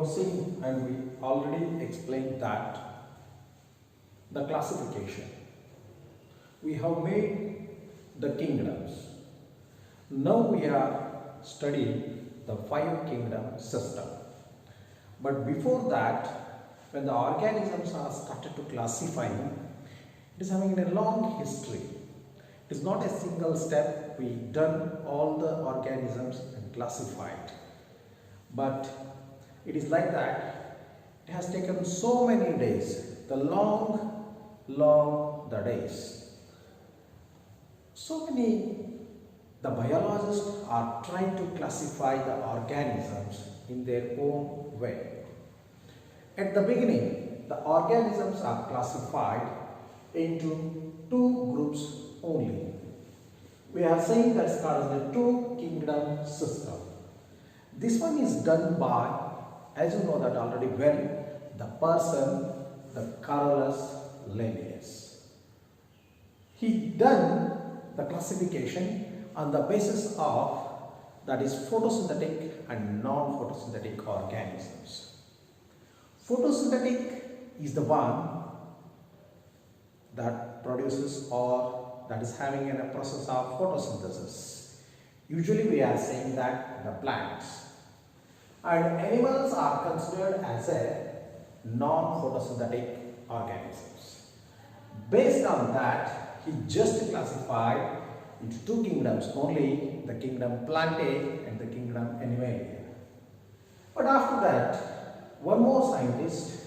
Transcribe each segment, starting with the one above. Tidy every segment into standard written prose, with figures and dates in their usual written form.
have seen and we already explained that the classification. We have made the kingdoms. Now we are studying the five kingdom system. But before that, when the organisms are started to classifying, it is having a long history. It is not a single step. We done all the organisms and classified. But it is like that. It has taken so many days. The long the days. So many the biologists are trying to classify the organisms in their own way. At the beginning, the organisms are classified into two groups only. We are saying that's called the two kingdom system. This one is done by, as you know that already well, the person, the Carolus Linnaeus. He done the classification on the basis of that is photosynthetic and non-photosynthetic organisms. Photosynthetic is the one that produces or that is having a process of photosynthesis. Usually we are saying that the plants. And animals are considered as a non-photosynthetic organisms. Based on that, he just classified into two kingdoms only, the kingdom Plantae and the kingdom Animalia. But after that, one more scientist,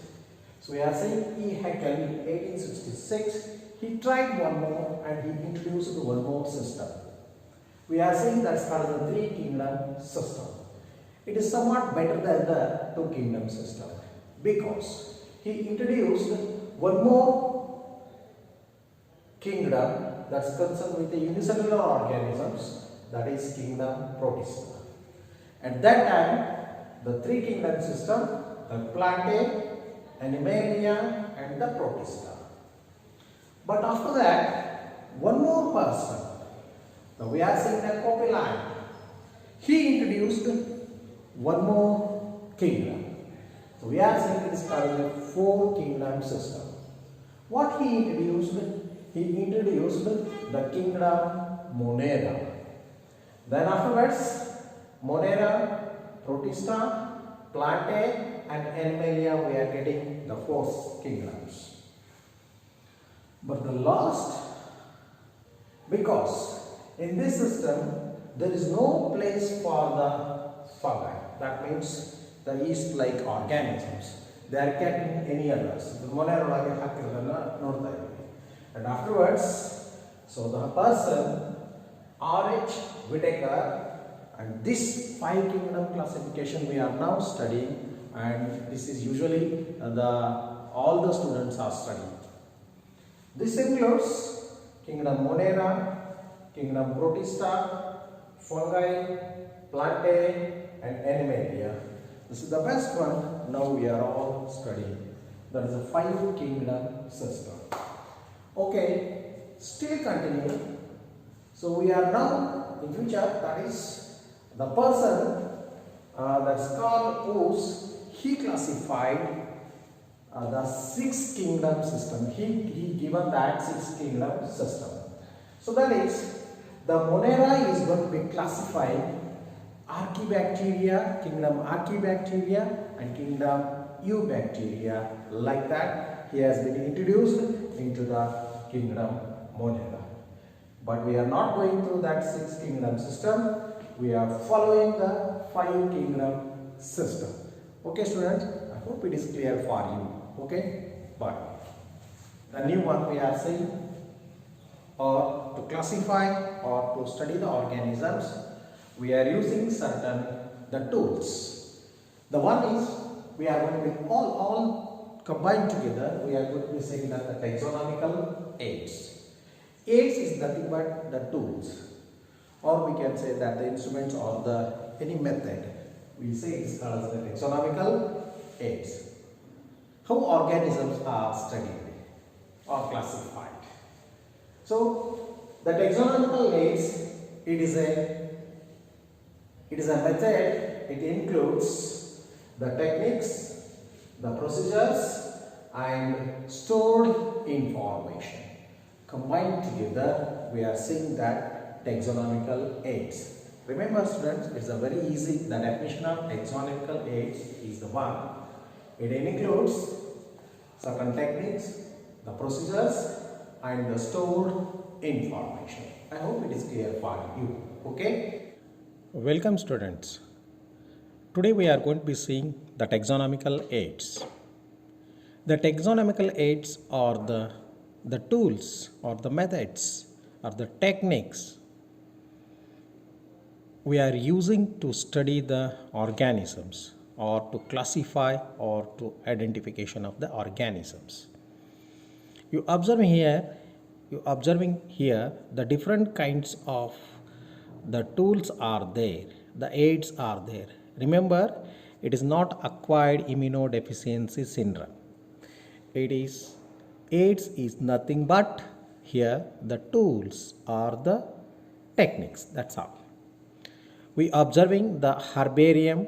so we are saying E. Haeckel in 1866, he tried one more and he introduced one more system. We are saying that's called the three kingdom system. It is somewhat better than the two kingdom system because he introduced one more kingdom that's concerned with the unicellular organisms, that is kingdom Protista. At that time, the three kingdom system, the Plantae, Animalia and the Protista. But after that, one more person, now we are saying that Copeland, he introduced one more kingdom. So we are saying it is called the four kingdom system. What he introduced? He introduced the kingdom Monera. Then afterwards, Monera, Protista, Plantae and Animalia, we are getting the four kingdoms. But the last, because in this system there is no place for the fungi. That means the yeast-like organisms. They are kept in any others. The Monera. And afterwards, so the person R.H. Whitaker, and this five kingdom classification we are now studying, and this is usually all the students are studying. This includes kingdom Monera, kingdom Protista, fungi, Plantae and Animalia. This is the best one. Now we are all studying. That is a five kingdom system. Okay, still continue. So we are now in future, that is the person that's called Oos, he classified the six kingdom system. He given that six kingdom system. So that is the Monera is going to be classified Archaebacteria, kingdom Archaebacteria and kingdom Eubacteria. Like that, he has been introduced into the kingdom Monera. But we are not going through that six kingdom system. We are following the five kingdom system. Okay, students, I hope it is clear for you. Okay, but the new one we are saying, or to classify or to study the organisms, we are using certain the tools. The one is we are going to be all combined together. We are going to be saying that the taxonomical aids. Aids is nothing but the tools, or we can say that the instruments or the any method. We say it is called as the taxonomical aids. How organisms are studied or classified. So the taxonomical aids, it is a method. It includes the techniques, the procedures and stored information. Combined together, we are seeing that taxonomical aids. Remember students, it's a very easy, the definition of taxonomical aids is the one. It includes certain techniques, the procedures and the stored information. I hope it is clear for you. Okay? Welcome students. Today we are going to be seeing the taxonomical aids. The taxonomical aids are the tools or the methods or the techniques we are using to study the organisms or to classify or to identification of the organisms. You observing here the different kinds of the tools are there, the aids are there. Remember, it is not acquired immunodeficiency syndrome. AIDS is nothing but here the tools or the techniques, that's all. We observing the herbarium,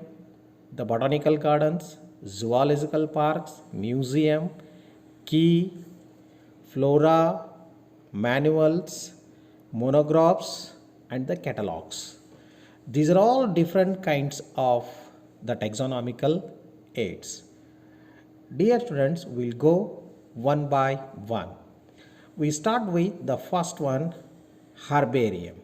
the botanical gardens, zoological parks, museum, key, flora, manuals, monographs and the catalogs. These are all different kinds of the taxonomical aids. Dear students, we'll go one by one. We start with the first one, herbarium.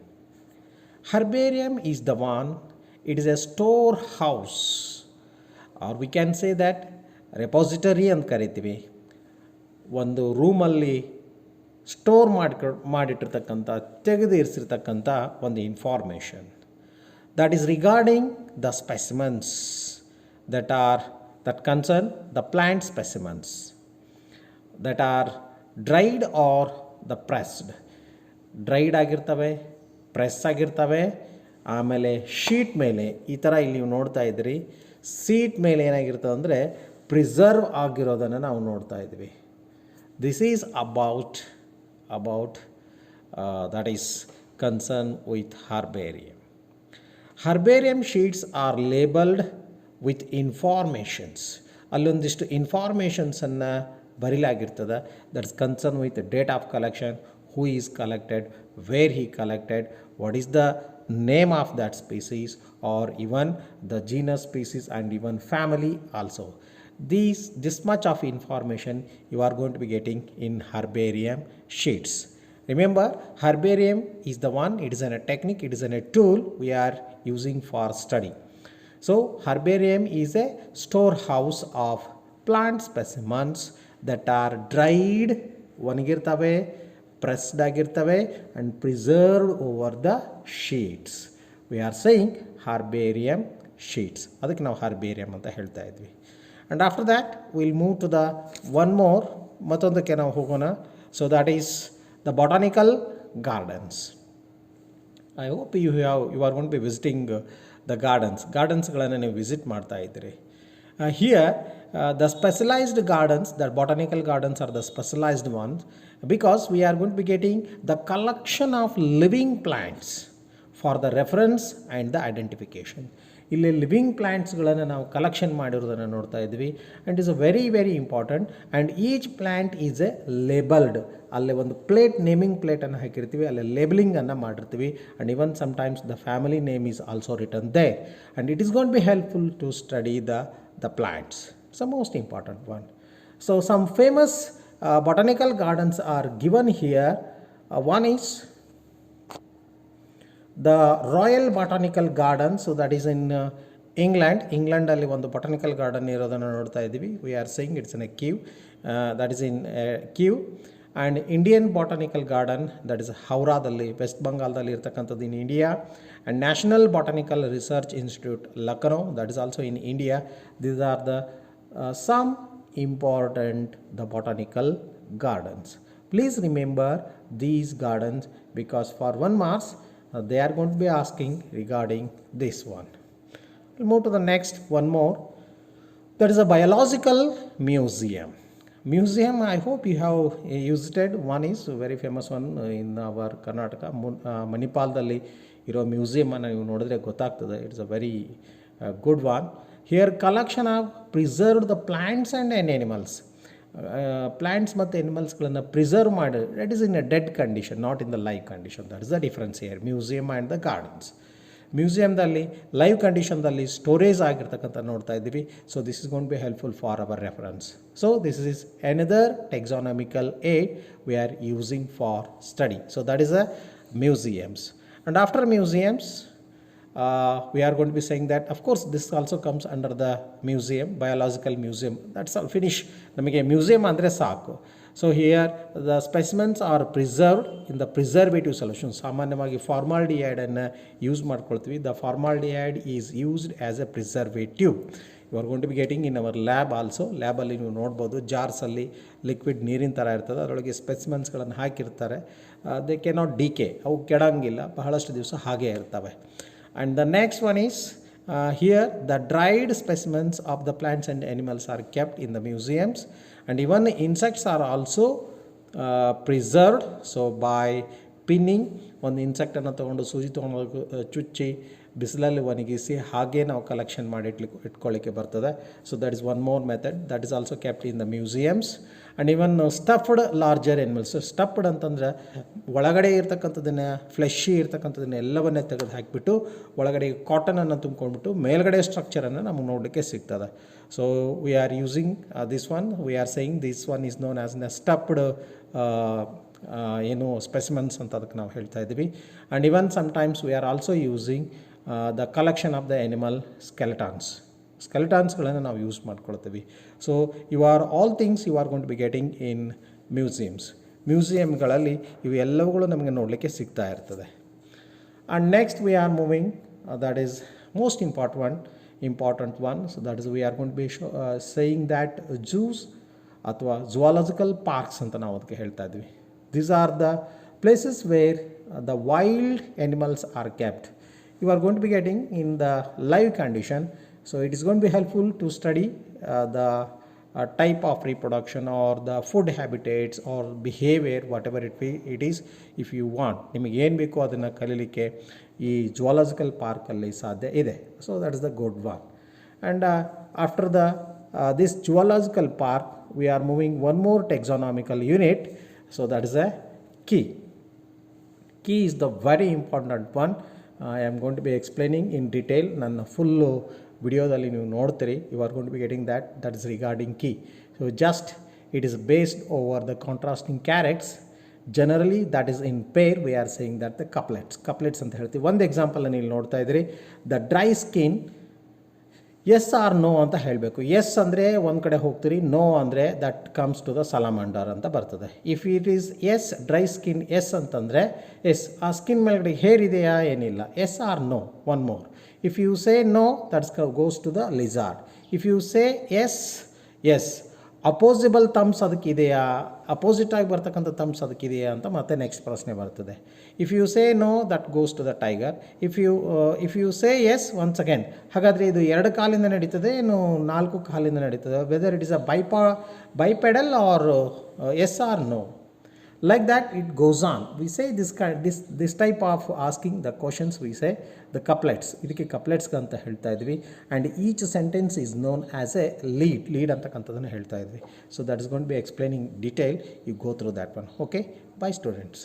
Herbarium is the one, it is a storehouse or we can say that repository ಅಂತ ಕರಿತೀವಿ. ಒಂದು ರೂಮಲ್ಲಿ store ಮಾಡಿಟ್ಟಿರ್ತಕ್ಕಂಥ ತೆಗೆದು ಇರಿಸಿರ್ತಕ್ಕಂಥ ಒಂದು information that is regarding the specimens that concern the plant specimens that are dried or the pressed. Dried ಆಗಿರ್ತವೆ, press ಆಗಿರ್ತವೆ, ಆಮೇಲೆ sheet ಮೇಲೆ ಈ ಥರ ಇಲ್ಲಿ ನೀವು ನೋಡ್ತಾ ಇದ್ದೀರಿ. ಸೀಟ್ ಮೇಲೆ ಏನಾಗಿರ್ತದೆ ಅಂದರೆ ಪ್ರಿಸರ್ವ್ ಆಗಿರೋದನ್ನು ನಾವು ನೋಡ್ತಾ ಇದ್ವಿ. This is about that is concerned with herbarium. Herbarium sheets are labeled with informations. ಅಲ್ಲೊಂದಿಷ್ಟು ಇನ್ಫಾರ್ಮೇಷನ್ಸನ್ನು ಬರೀಲಾಗಿರ್ತದೆ. That's concern with date of collection, who is collected, where he collected, what is the name of that species or even the genus, species and even family also. This much of information you are going to be getting in herbarium sheets. Remember, herbarium is the one, it is a technique, it is a tool we are using for study. So herbarium is a storehouse of plant specimens that are dried, ಒಣಗಿರ್ತವೆ, pressed ಆಗಿರ್ತವೆ and preserved over the sheets. We are saying herbarium sheets. ಅದಕ್ಕೆ ನಾವು herbarium ಅಂತ ಹೇಳ್ತಾ ಇದ್ವಿ. And after that we'll move to the one more, ಮತ್ತೊಂದಕ್ಕೆ ನಾವು ಹೋಗೋಣ. So that is the botanical gardens. I hope you are going to be visiting the gardensಗಳನ್ನು ನೀವು visit ಮಾಡ್ತಾ ಇದ್ದೀರಿ. Here the specialized gardens, the botanical gardens are the specialized ones because we are going to be getting the collection of living plants for the reference and the identification. ಇಲ್ಲಿ living ಪ್ಲ್ಯಾಂಟ್ಸ್ಗಳನ್ನು ನಾವು collection ಮಾಡಿರೋದನ್ನು ನೋಡ್ತಾ ಇದ್ವಿ. And is a very very important and each plant is a labelled. ಅಲ್ಲೇ ಒಂದು plate, naming ಪ್ಲೇಟನ್ನು ಹಾಕಿರ್ತೀವಿ, ಅಲ್ಲೇ ಲೇಬಲಿಂಗನ್ನು ಮಾಡಿರ್ತೀವಿ. And even sometimes the family name is also written there and it is gonna be helpful to study the plants. It's the most important one. So some famous botanical gardens are given here. One is the Royal Botanical Garden. So that is in England ಅಲ್ಲಿ ಒಂದು botanical garden ಇರೋದನ್ನು ನೋಡ್ತಾ ಇದ್ದೀವಿ. We are saying it's in a queue. That is in queue. And Indian Botanical Garden, that is ಹೌರಾದಲ್ಲಿ, west ಬಂಗಾಳದಲ್ಲಿ ಇರ್ತಕ್ಕಂಥದ್ದು in India. And National Botanical Research Institute, Lucknow, that is also in India. These are the some important the botanical gardens. Please remember these gardens because for 1 marks they are going to be asking regarding this one. We'll move to the next one more. That is a biological museum. I hope you have visited. One is a very famous one in our Karnataka, Manipal dalli iro museum anna ನೀವು ನೋಡಿದ್ರೆ ಗೊತ್ತಾಗ್ತದೆ. It's a very good one. Here collection of preserved the plants and animals. Plants ಮತ್ತು animalsಗಳನ್ನು preserve ಮಾಡಿ, that is in a dead condition, not in the live condition. That is the difference here, museum and the gardens. ಮ್ಯೂಸಿಯಮ್ದಲ್ಲಿ live ಕಂಡೀಷನ್ದಲ್ಲಿ storage ಆಗಿರ್ತಕ್ಕಂಥ ನೋಡ್ತಾ ಇದ್ದೀವಿ. So this is gonna be helpful for our reference. So this is another taxonomical aid we are using for study. So that is a museums. And after museums, we are going to be saying that of course this also comes under the museum, biological museum. That's all, finish. Namage museum andre saaku. So here the specimens are preserved in the preservative solution. ಸಾಮಾನ್ಯವಾಗಿ ಫಾರ್ಮಾಲ್ಡಿಹೈಡನ್ನು use ಮಾಡ್ಕೊಳ್ತೀವಿ. The formaldehyde is used as a preservative. You are going to be getting in our lab also. ಲ್ಯಾಬಲ್ಲಿ ನೀವು ನೋಡ್ಬೋದು, ಜಾರ್ಸಲ್ಲಿ liquid ನೀರಿನ ಥರ ಇರ್ತದೆ, ಅದರೊಳಗೆ ಸ್ಪೆಸಿಮೆನ್ಸ್ಗಳನ್ನು ಹಾಕಿರ್ತಾರೆ. ದೇ ಕೆ ನಾಟ್ ಡಿಕೆ, ಅವು ಕೆಡಂಗಿಲ್ಲ, ಬಹಳಷ್ಟು ದಿವಸ ಹಾಗೇ ಇರ್ತವೆ. And the next one is here the dried specimens of the plants and animals are kept in the museums. And even insects are also preserved. So by pinning, ಒಂದು ಇನ್ಸೆಕ್ಟನ್ನು ತೊಗೊಂಡು ಸೂಜಿ ತೊಗೊಂಡು ಚುಚ್ಚಿ ಬಿಸಿಲಲ್ಲಿ ಒಣಗಿಸಿ ಹಾಗೇ ನಾವು ಕಲೆಕ್ಷನ್ ಮಾಡಿ ಇಟ್ಕೊಳ್ಳಿಕ್ಕೆ ಬರ್ತದೆ. So that is one more method that is also kept in the museums. And even stuffed larger animals. Stuffed ಅಂತಂದರೆ ಒಳಗಡೆ ಇರ್ತಕ್ಕಂಥದ್ದನ್ನು, ಫ್ಲೆಶಿ ಇರ್ತಕ್ಕಂಥದ್ದನ್ನು ಎಲ್ಲವನ್ನೇ ತೆಗೆದು ಹಾಕಿಬಿಟ್ಟು ಒಳಗಡೆ ಕಾಟನನ್ನು ತುಂಬ್ಕೊಂಡ್ಬಿಟ್ಟು ಮೇಲ್ಗಡೆ ಸ್ಟ್ರಕ್ಚರನ್ನು ನಮಗೆ ನೋಡಲಿಕ್ಕೆ ಸಿಗ್ತದೆ. So we are using this one, we are saying this one is known as a stuffed ಏನು ಸ್ಪೆಸಿಮೆನ್ಸ್ ಅಂತ ಅದಕ್ಕೆ ನಾವು ಹೇಳ್ತಾ ಇದ್ದೀವಿ. And even sometimes we are also using the collection of the animal ಸ್ಕೆಲೆಟಾನ್ಸ್ಗಳನ್ನು ನಾವು ಯೂಸ್ ಮಾಡ್ಕೊಳ್ತೀವಿ. ಸೊ ಇವು are all things you are going to be getting in museums. ಮ್ಯೂಸಿಯಮ್ಗಳಲ್ಲಿ ಇವು ಎಲ್ಲವುಗಳು ನಮಗೆ ನೋಡಲಿಕ್ಕೆ ಸಿಗ್ತಾ ಇರ್ತದೆ. And next we are moving, that is most important one. So that is we are going to be saying that zoos ಅಥವಾ zoological parks ಅಂತ ನಾವು ಅದಕ್ಕೆ ಹೇಳ್ತಾ ಇದ್ವಿ. These are the places where the wild animals are kept. You are going to be getting in the live condition. So it is going to be helpful to study the type of reproduction or the food habitats or behavior, whatever it is. If you want, ನಿಮಗೆ ಏನು ಬೇಕೋ ಅದನ್ನು ಕಲೀಲಿಕ್ಕೆ ಈ zoological ಪಾರ್ಕಲ್ಲಿ ಸಾಧ್ಯ ಇದೆ. So that is the good one. And after the this zoological park, we are moving one more taxonomical unit. So that is a key. Key is the very important one. I am going to be explaining in detail. ನನ್ನ full ವಿಡಿಯೋದಲ್ಲಿ ನೀವು ನೋಡ್ತೀರಿ. You are going to be getting that is regarding key. So just it is based over the contrasting characters. Generally that is in pair. We are saying that the couplets ಅಂತ ಹೇಳ್ತೀವಿ. ಒಂದು ಎಕ್ಸಾಂಪಲನ್ನು ಇಲ್ಲಿ ನೋಡ್ತಾ ಇದ್ದೀರಿ. The dry skin, yes or no ಅಂತ ಹೇಳಬೇಕು. Yes ಅಂದರೆ ಒಂದು ಕಡೆ ಹೋಗ್ತೀರಿ, ನೋ ಅಂದರೆ that comes to the salamander ಅಂತ ಬರ್ತದೆ. If it is S, dry skin yes ಅಂತಂದರೆ ಎಸ್, ಆ ಸ್ಕಿನ್ ಮೇಲ್ಗಡೆ ಹೇರ್ ಇದೆಯಾ, ಏನಿಲ್ಲ. Yes or no, one more. If you say no, that's goes to the lizard. If you say yes, yes, opposable thumbs ಅದಕ್ಕಿದೆಯಾ, ಅಪೋಸಿಟಾಗಿ ಬರ್ತಕ್ಕಂಥ thumbs ಅದಕ್ಕಿದೆಯಾ ಅಂತ ಮತ್ತೆ ನೆಕ್ಸ್ಟ್ ಪ್ರಶ್ನೆ ಬರ್ತದೆ. If you say no, that goes to the tiger. If you say yes, once again, ಹಾಗಾದರೆ ಇದು 2 ಕಾಲಿಂದ ನಡೀತದೆ, ಏನು 4 ಕಾಲಿಂದ ನಡೀತದೆ, whether it is a bipedal or yes or no. Like that it goes on. We say this type of asking the questions, we say the couplets. ಇದಕ್ಕೆ couplets ಅಂತ ಹೇಳ್ತಾ ಇದ್ವಿ. And each sentence is known as a lead ಅಂತಕ್ಕಂಥದ್ದನ್ನು ಹೇಳ್ತಾ ಇದ್ವಿ. So that is going to be explaining detail. You go through that one. Okay, bye students.